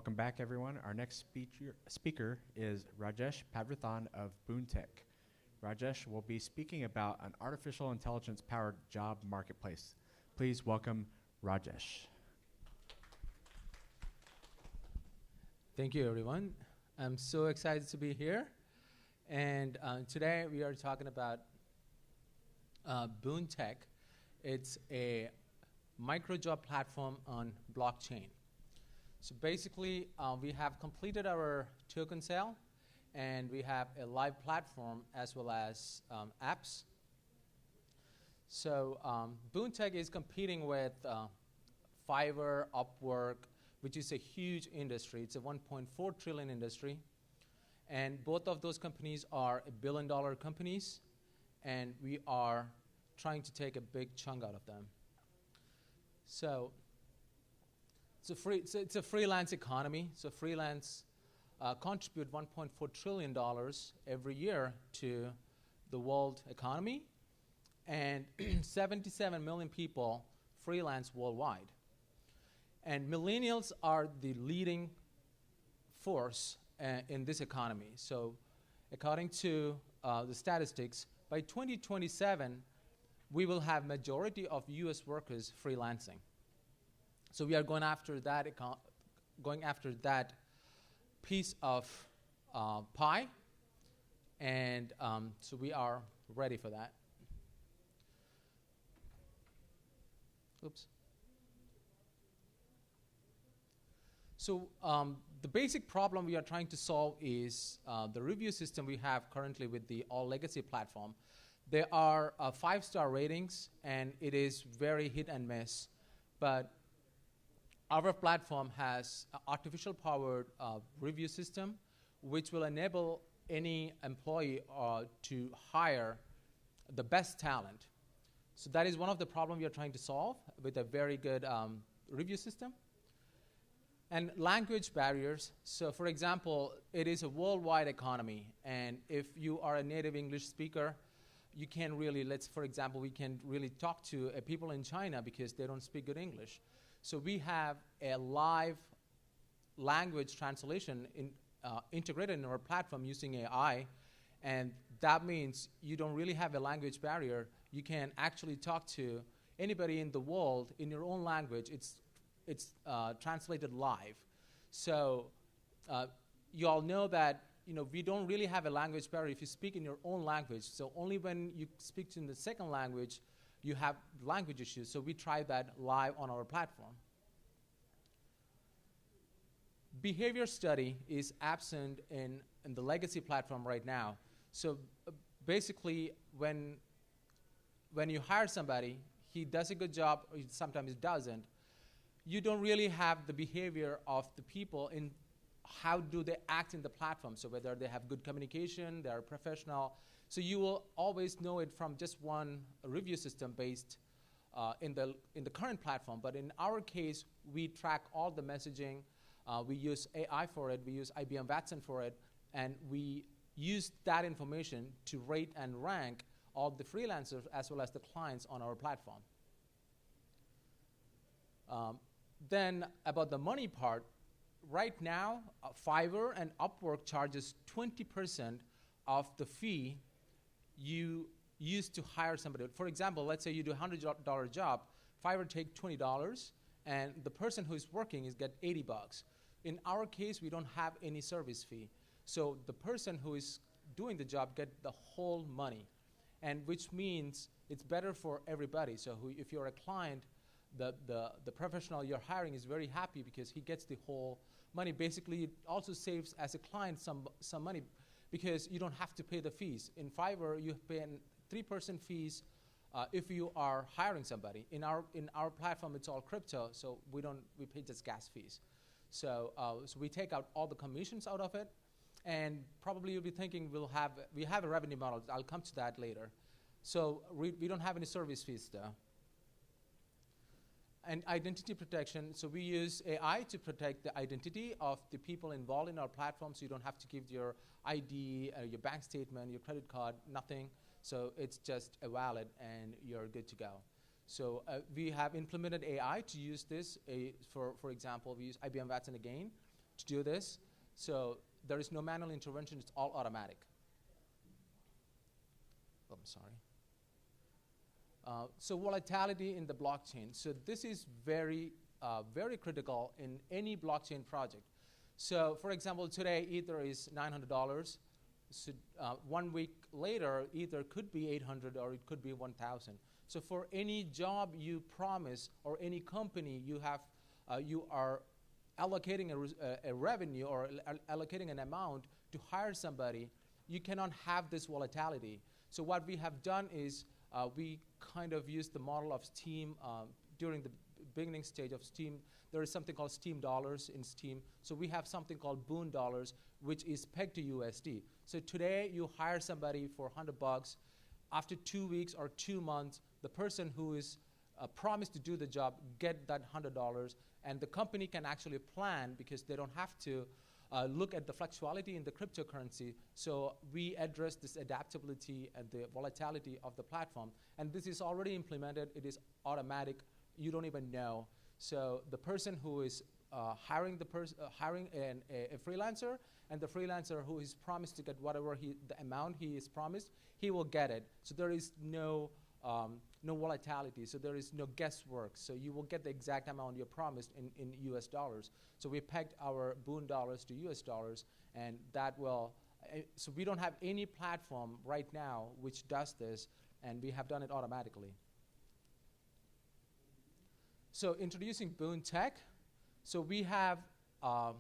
Welcome back, everyone. Our next speaker is Rajesh Pavithran of Boon. Rajesh will be speaking about an artificial intelligence-powered job marketplace. Please welcome Rajesh. Thank you, everyone. I'm so excited to be here. And today we are talking about Boon. It's a micro job platform on blockchain. So basically, we have completed our token sale, and we have a live platform as well as apps. So Boon is competing with Fiverr, Upwork, which is a huge industry. It's a 1.4 trillion industry. And both of those companies are $1 billion companies, and we are trying to take a big chunk out of them. So it's a freelance economy. So freelance contribute $1.4 trillion every year to the world economy, and 77 million people freelance worldwide. And millennials are the leading force in this economy. So according to the statistics, by 2027, we will have majority of US workers freelancing. So we are going after that piece of pie, and so we are ready for that. Oops. So the basic problem we are trying to solve is the review system we have currently with the all legacy platform. There are 5-star ratings, and it is very hit and miss. But our platform has an artificial powered review system, which will enable any employee to hire the best talent. So that is one of the problems we are trying to solve with a very good review system. And language barriers. So for example, it is a worldwide economy. And if you are a native English speaker, you can really, for example, we can really talk to people in China because they don't speak good English. So we have a live language translation integrated in our platform using AI. And that means you don't really have a language barrier. You can actually talk to anybody in the world in your own language. It's translated live. So you all know that we don't really have a language barrier if you speak in your own language. So only when you speak in the second language, you have language issues. So we try that live on our platform. Behavior study is absent in the legacy platform right now. So basically, when you hire somebody, he does a good job, or sometimes he doesn't. You don't really have the behavior of the people in how do they act in the platform. So whether they have good communication, they are professional. So you will always know it from just one review system based in the current platform. But in our case, we track all the messaging. We use AI for it. We use IBM Watson for it. And we use that information to rate and rank all the freelancers as well as the clients on our platform. Then about the money part, right now, Fiverr and Upwork charges 20% of the fee you use to hire somebody. For example, let's say you do a $100 job, Fiverr take $20, and the person who is working is get $80. In our case, we don't have any service fee. So the person who is doing the job get the whole money, and which means it's better for everybody. So if you're a client, the professional you're hiring is very happy because he gets the whole money. Basically, it also saves as a client some money because you don't have to pay the fees. In Fiverr, you pay 3% fees if you are hiring somebody. In our platform, it's all crypto, so we pay just gas fees. So we take out all the commissions out of it, and probably you'll be thinking we have a revenue model. I'll come to that later. So we don't have any service fees though. And identity protection. So we use AI to protect the identity of the people involved in our platform, so you don't have to give your ID, your bank statement, your credit card, nothing. So it's just a wallet, and you're good to go. So we have implemented AI to use this. For example, we use IBM Watson again to do this. So there is no manual intervention, it's all automatic. Oh, I'm sorry. So volatility in the blockchain. So this is very, very critical in any blockchain project. So for example, today Ether is $900. So 1 week later, Ether could be 800 or it could be 1,000. So for any job you promise or any company you have, you are allocating a revenue or allocating an amount to hire somebody, you cannot have this volatility. So what we have done is we kind of used the model of Steam during the beginning stage of Steam. There is something called Steam dollars in Steam. So we have something called Boon dollars, which is pegged to USD. So today you hire somebody for $100. After 2 weeks or 2 months, the person who is promised to do the job get that $100, and the company can actually plan because they don't have to look at the fluctuality in the cryptocurrency. So we address this adaptability and the volatility of the platform. And this is already implemented. It is automatic. You don't even know. So the person who is hiring a freelancer, and the freelancer who is promised to get whatever the amount he is promised, he will get it. So there is no volatility. So there is no guesswork. So you will get the exact amount you're promised in US dollars. So we pegged our Boon dollars to US dollars, and that will, so we don't have any platform right now which does this, and we have done it automatically. So introducing Boon Tech. So we have a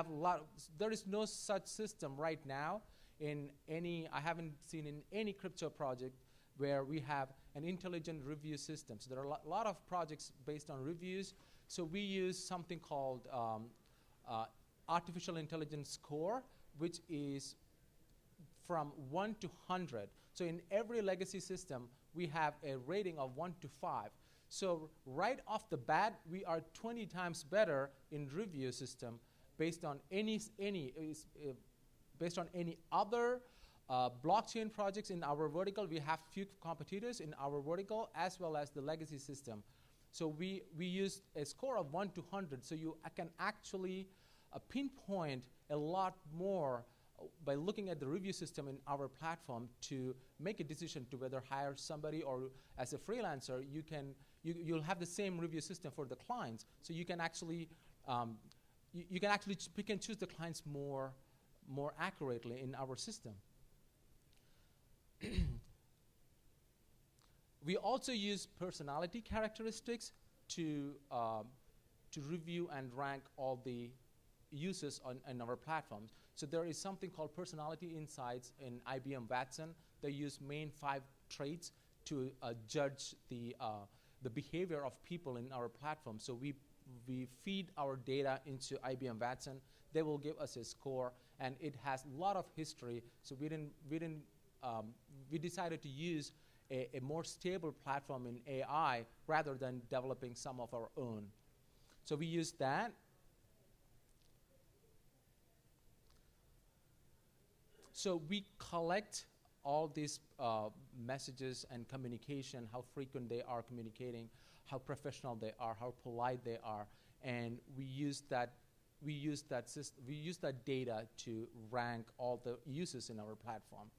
lot, there is no such system right now in any, I haven't seen in any crypto project where we have an intelligent review system. So there are a lot of projects based on reviews. So we use something called artificial intelligence score, which is from 1 to 100. So in every legacy system, we have a rating of 1 to 5. So right off the bat, we are 20 times better in review system based on any other blockchain projects in our vertical. We have few competitors in our vertical as well as the legacy system. So we use a score of 1 to 100. So you can actually pinpoint a lot more by looking at the review system in our platform to make a decision to whether hire somebody, or as a freelancer, you'll have the same review system for the clients. So you can actually pick and choose the clients more accurately in our system. We also use personality characteristics to review and rank all the users on our platforms. So there is something called personality insights in IBM Watson. They use main 5 traits to judge the behavior of people in our platform. So we feed our data into IBM Watson. They will give us a score, and it has a lot of history. So we decided to use a more stable platform in AI rather than developing some of our own. So we use that. So we collect all these messages and communication, how frequent they are communicating, how professional they are, how polite they are, and we use that data to rank all the users in our platform.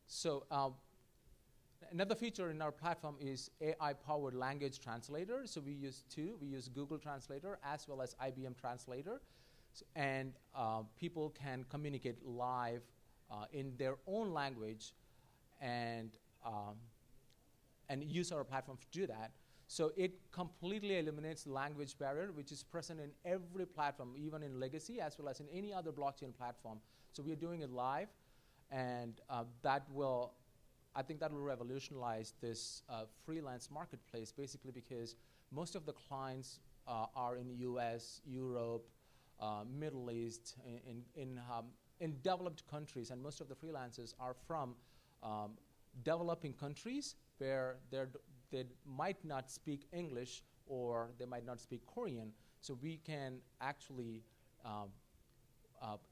So another feature in our platform is AI-powered language translator. So we use 2. We use Google Translator as well as IBM Translator. And people can communicate live in their own language and use our platform to do that. So it completely eliminates the language barrier, which is present in every platform, even in legacy as well as in any other blockchain platform. So we are doing it live, and I think that will revolutionize this freelance marketplace, basically because most of the clients are in US, Europe, Middle East, in developed countries, and most of the freelancers are from developing countries where they might not speak English or they might not speak Korean. So we can actually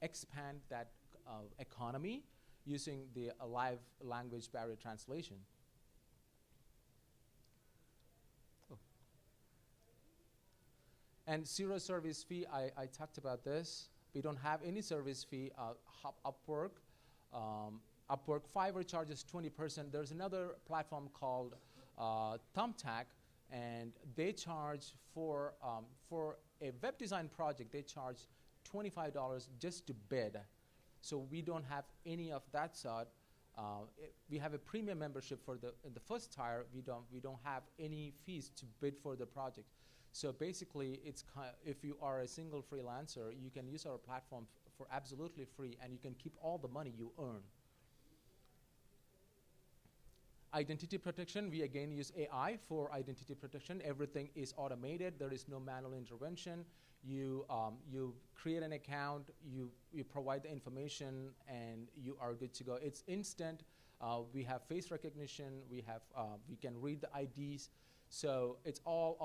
expand that economy using the live language barrier translation. Oh, And zero service fee, I talked about this. We don't have any service fee. Upwork, Upwork, Fiverr charges 20%. There's another platform called Thumbtack, and they charge for a web design project, they charge $25 just to bid. So we don't have any of that sort. We have a premium membership for in the first tier. We don't have any fees to bid for the project. So basically, if you are a single freelancer, you can use our platform for absolutely free, and you can keep all the money you earn. Identity protection, we again use AI for identity protection. Everything is automated. There is no manual intervention. You create an account, you provide the information, and you are good to go. It's instant. We have face recognition. We can read the IDs. So it's all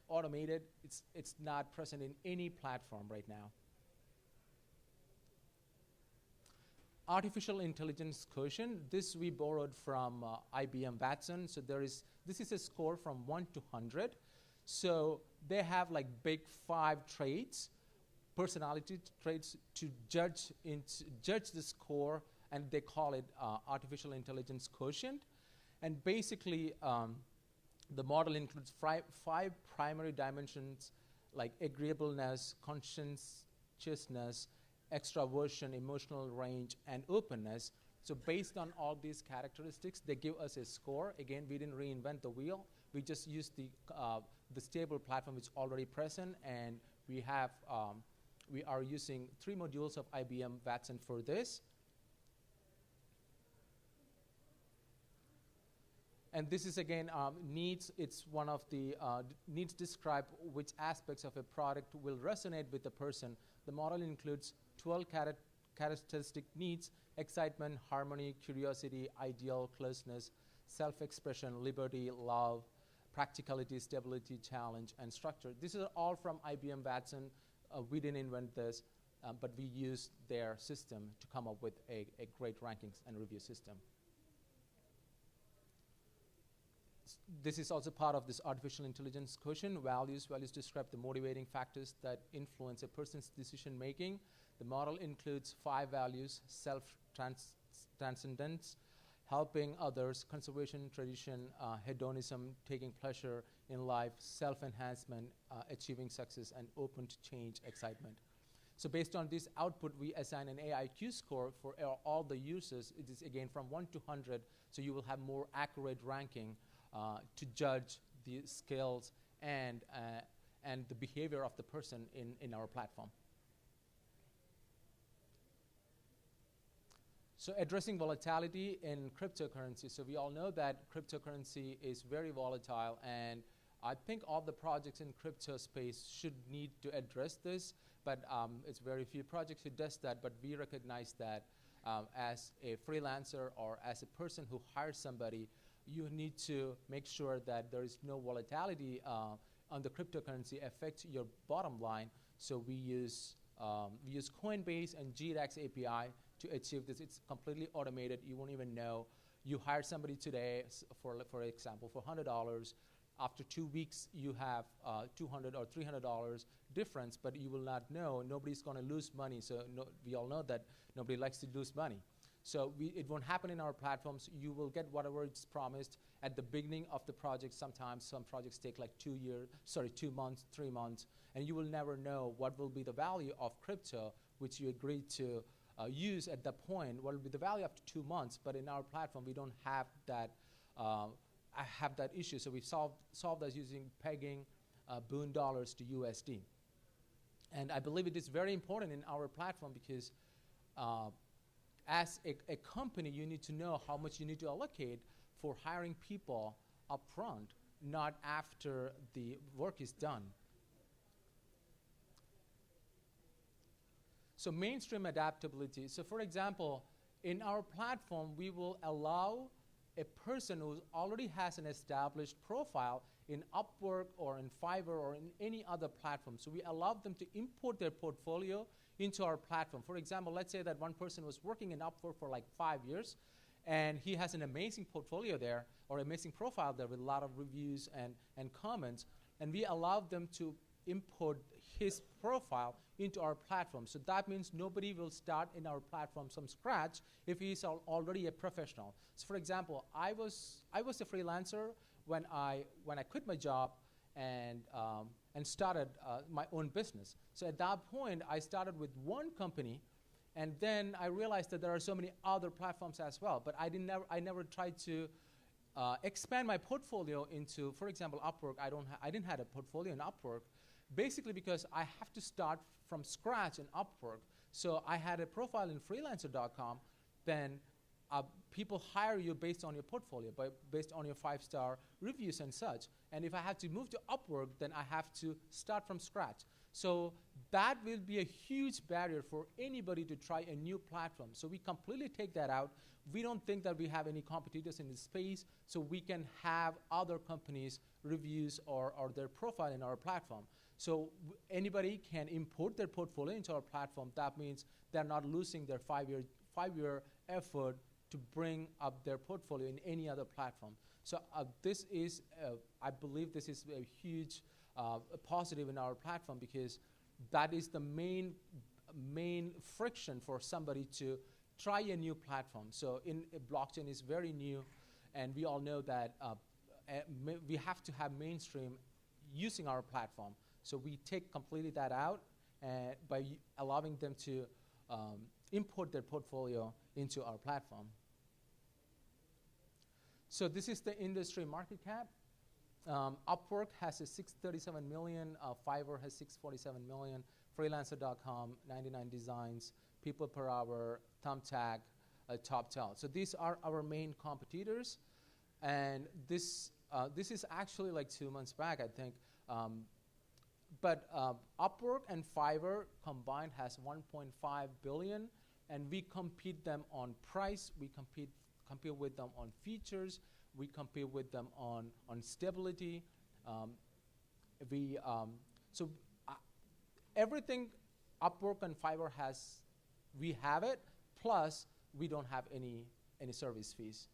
automated. It's not present in any platform right now. Artificial intelligence quotient. This we borrowed from IBM Watson. So this is a score from 1 to 100. So they have like big 5 traits, personality traits to judge the score, and they call it artificial intelligence quotient. And basically, the model includes 5 primary dimensions like agreeableness, conscientiousness, extraversion, emotional range, and openness. So based on all these characteristics, they give us a score. Again, we didn't reinvent the wheel. We just used the stable platform which is already present, and we are using 3 modules of IBM Watson for this. And this is again needs. It's one of the needs describe which aspects of a product will resonate with the person. The model includes 12 characteristic needs: excitement, harmony, curiosity, ideal, closeness, self-expression, liberty, love, practicality, stability, challenge, and structure. This is all from IBM Watson. We didn't invent this, but we used their system to come up with a great rankings and review system. This is also part of this artificial intelligence quotient. Values describe the motivating factors that influence a person's decision making. The model includes 5 values: self-transcendence, helping others, conservation, tradition, hedonism, taking pleasure in life, self-enhancement, achieving success, and open to change, excitement. So based on this output, we assign an AIQ score for all the users. It is again from 1 to 100, so you will have more accurate ranking to judge the skills and the behavior of the person in our platform. So addressing volatility in cryptocurrency. So we all know that cryptocurrency is very volatile, and I think all the projects in crypto space should need to address this, but it's very few projects who does that, but we recognize that as a freelancer or as a person who hires somebody, you need to make sure that there is no volatility on the cryptocurrency affect your bottom line. So we use Coinbase and GDAX API to achieve this. It's completely automated. You won't even know. You hire somebody today, for example, for $100. After 2 weeks, you have $200 or $300 difference, but you will not know. Nobody's going to lose money. So we all know that nobody likes to lose money. So it won't happen in our platforms. You will get whatever it's promised at the beginning of the project. Sometimes some projects take like 2 months, 3 months, and you will never know what will be the value of crypto, which you agreed to use at that point. What will be the value after 2 months? But in our platform, we don't have that. I have that issue. So we solved that using pegging Boon dollars to USD. And I believe it is very important in our platform because as a company, you need to know how much you need to allocate for hiring people upfront, not after the work is done. So mainstream adaptability. So for example, in our platform, we will allow a person who already has an established profile in Upwork or in Fiverr or in any other platform. So we allow them to import their portfolio into our platform. For example, let's say that one person was working in Upwork for like 5 years, and he has an amazing portfolio there or amazing profile there with a lot of reviews and comments, and we allow them to input his profile into our platform. So that means nobody will start in our platform from scratch if he's already a professional. So for example, I was a freelancer when I quit my job and started my own business. So at that point, I started with one company, and then I realized that there are so many other platforms as well. But I never tried to expand my portfolio into, for example, Upwork. I didn't have a portfolio in Upwork, basically because I have to start from scratch in Upwork. So I had a profile in freelancer.com. Then people hire you based on your portfolio, based on your 5-star reviews and such. And if I have to move to Upwork, then I have to start from scratch. So that will be a huge barrier for anybody to try a new platform. So we completely take that out. We don't think that we have any competitors in this space, so we can have other companies' reviews or their profile in our platform. So anybody can import their portfolio into our platform. That means they're not losing their five-year effort to bring up their portfolio in any other platform. So this is, I believe this is a huge positive in our platform, because that is the main friction for somebody to try a new platform. So blockchain is very new, and we all know that we have to have mainstream using our platform. So we take completely that out by allowing them to import their portfolio into our platform. So this is the industry market cap. Upwork has a 637 million, Fiverr has 647 million, freelancer.com, 99 designs, people per hour, Thumbtack, TopTal. So these are our main competitors. And this is actually like 2 months back, I think. But Upwork and Fiverr combined has 1.5 billion, and we compete them on price, we compete with them on features, we compete with them on stability. Everything Upwork and Fiverr has, we have it, plus we don't have any service fees.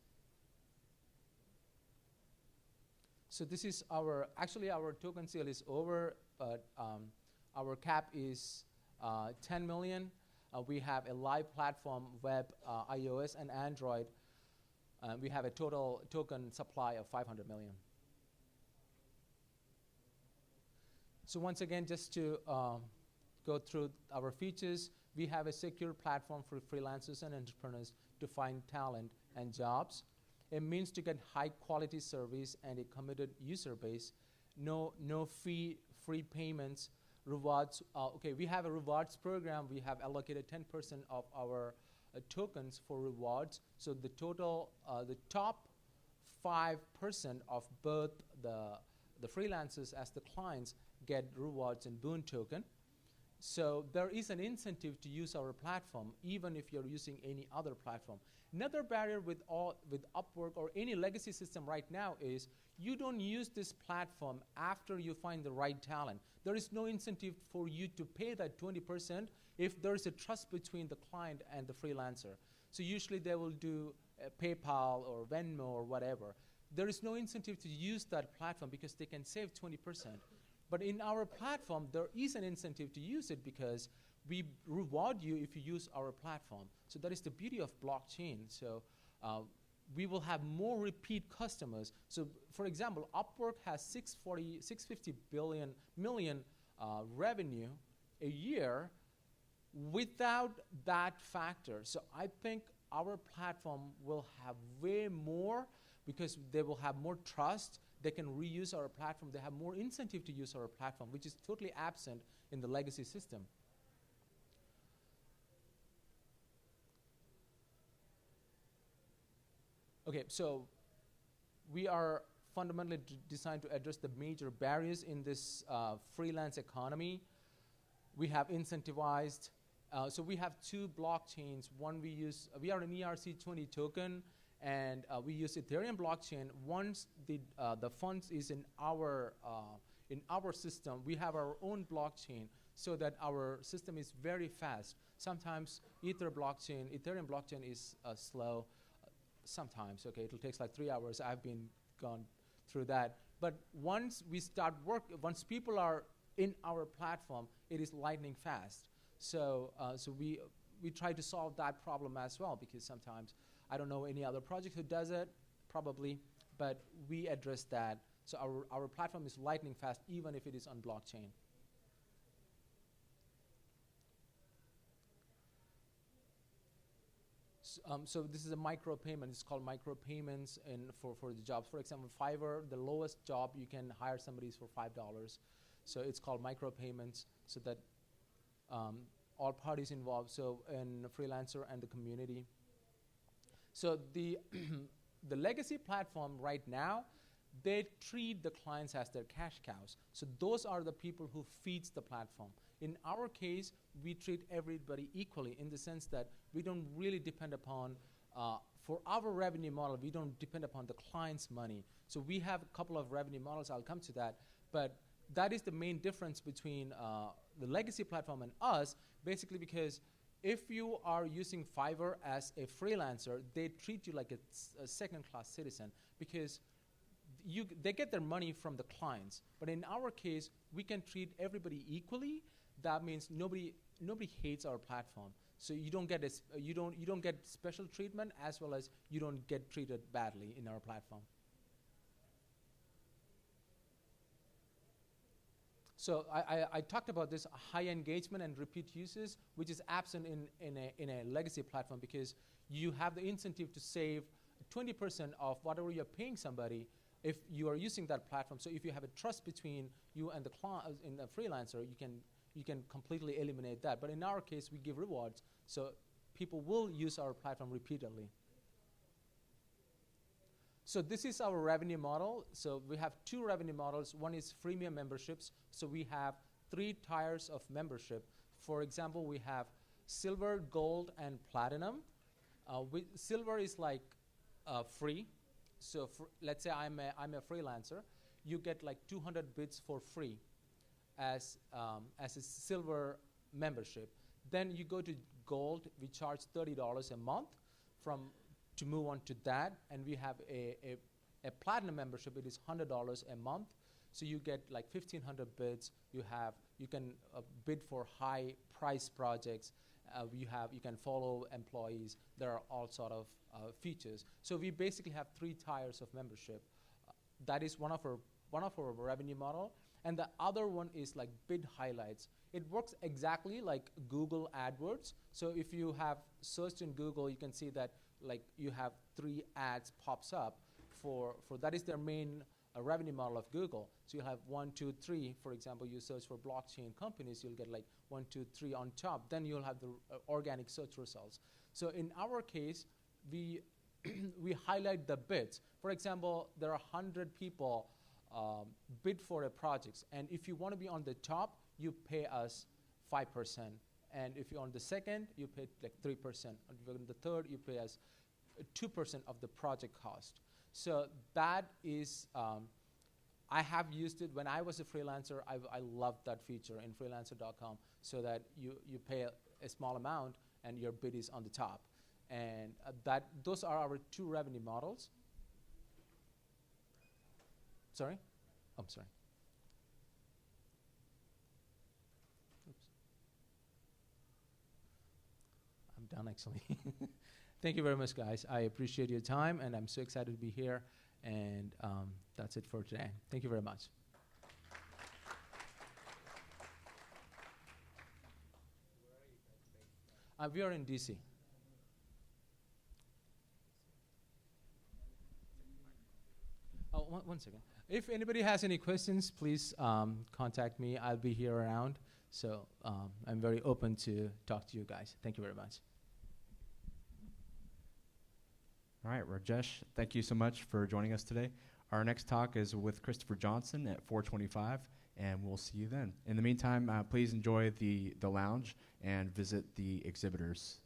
So this is our token sale is over, but our cap is 10 million. We have a live platform, web, iOS, and Android. We have a total token supply of 500 million. So once again, just to go through our features, we have a secure platform for freelancers and entrepreneurs to find talent and jobs. It means to get high quality service and a committed user base. No fee, free payments, rewards. We have a rewards program. We have allocated 10% of our tokens for rewards. So the total, the top 5% of both the freelancers as the clients get rewards in Boon token. So there is an incentive to use our platform, even if you're using any other platform. Another barrier with Upwork or any legacy system right now is you don't use this platform after you find the right talent. There is no incentive for you to pay that 20% if there is a trust between the client and the freelancer. So usually they will do PayPal or Venmo or whatever. There is no incentive to use that platform because they can save 20%. But in our platform, there is an incentive to use it because we reward you if you use our platform. So that is the beauty of blockchain. So we will have more repeat customers. So for example, Upwork has 650 million revenue a year without that factor. So I think our platform will have way more because they will have more trust. They can reuse our platform. They have more incentive to use our platform, which is totally absent in the legacy system. Okay, so we are fundamentally designed to address the major barriers in this freelance economy. We have incentivized, so we have 2 blockchains. One we are an ERC20 token, and we use Ethereum blockchain. Once the funds is in our system, we have our own blockchain so that our system is very fast. Sometimes Ethereum blockchain is slow. Sometimes, okay, it'll take like 3 hours. I've gone through that. But once we start once people are in our platform, it is lightning fast. So we try to solve that problem as well, because sometimes I don't know any other project who does it, probably, but we address that. So our platform is lightning fast, even if it is on blockchain. So this is a micro payment. It's called micro payments for the jobs. For example, Fiverr, the lowest job you can hire somebody is for $5. So it's called micro payments, so that all parties involved, so in the freelancer and the community. So the the legacy platform right now, they treat the clients as their cash cows. So those are the people who feeds the platform. In our case, we treat everybody equally, in the sense that we don't really depend upon, for our revenue model, we don't depend upon the client's money. So we have a couple of revenue models, I'll come to that, but that is the main difference between the legacy platform and us, basically because if you are using Fiverr as a freelancer, they treat you like a second-class citizen, because they get their money from the clients. But in our case, we can treat everybody equally. That means nobody hates our platform. So you don't get you don't get special treatment, as well as you don't get treated badly in our platform. So I talked about this high engagement and repeat uses, which is absent in a legacy platform, because you have the incentive to save 20% of whatever you're paying somebody if you are using that platform. So if you have a trust between you and the freelancer, you can completely eliminate that. But in our case, we give rewards, so people will use our platform repeatedly. So this is our revenue model. So we have two revenue models. One is freemium memberships. So we have 3 tiers of membership. For example, we have silver, gold, and platinum. Silver is like free. So let's say I'm a freelancer. You get like 200 bits for free as a silver membership. Then you go to gold. We charge $30 a month to move on to that, and we have a platinum membership. It is $100 a month, so you get like 1,500 bids. You can bid for high price projects. You can follow employees. There are all sort of features. So we basically have 3 tiers of membership. That is one of our revenue model, and the other one is like bid highlights. It works exactly like Google AdWords. So if you have searched in Google, you can see that like you have 3 ads pops up for that is their main revenue model of Google. So you'll have 1, 2, 3. For example, you search for blockchain companies, you'll get like 1, 2, 3 on top. Then you'll have the organic search results. So in our case, we we highlight the bids. For example, there are 100 people bid for a project, and if you want to be on the top, you pay us 5%. And if you're on the second, you pay like 3%. And if you're on the third, you pay us 2% of the project cost. So that is, I have used it when I was a freelancer. I loved that feature in freelancer.com, so that you pay a small amount and your bid is on the top. And those are our 2 revenue models. Sorry? I'm sorry. Done actually. Thank you very much, guys. I appreciate your time, and I'm so excited to be here. And that's it for today. Thank you very much. We are in DC. Oh, one second. If anybody has any questions, please contact me. I'll be here around. So I'm very open to talk to you guys. Thank you very much. All right, Rajesh, thank you so much for joining us today. Our next talk is with Christopher Johnson at 425, and we'll see you then. In the meantime, please enjoy the lounge and visit the exhibitors.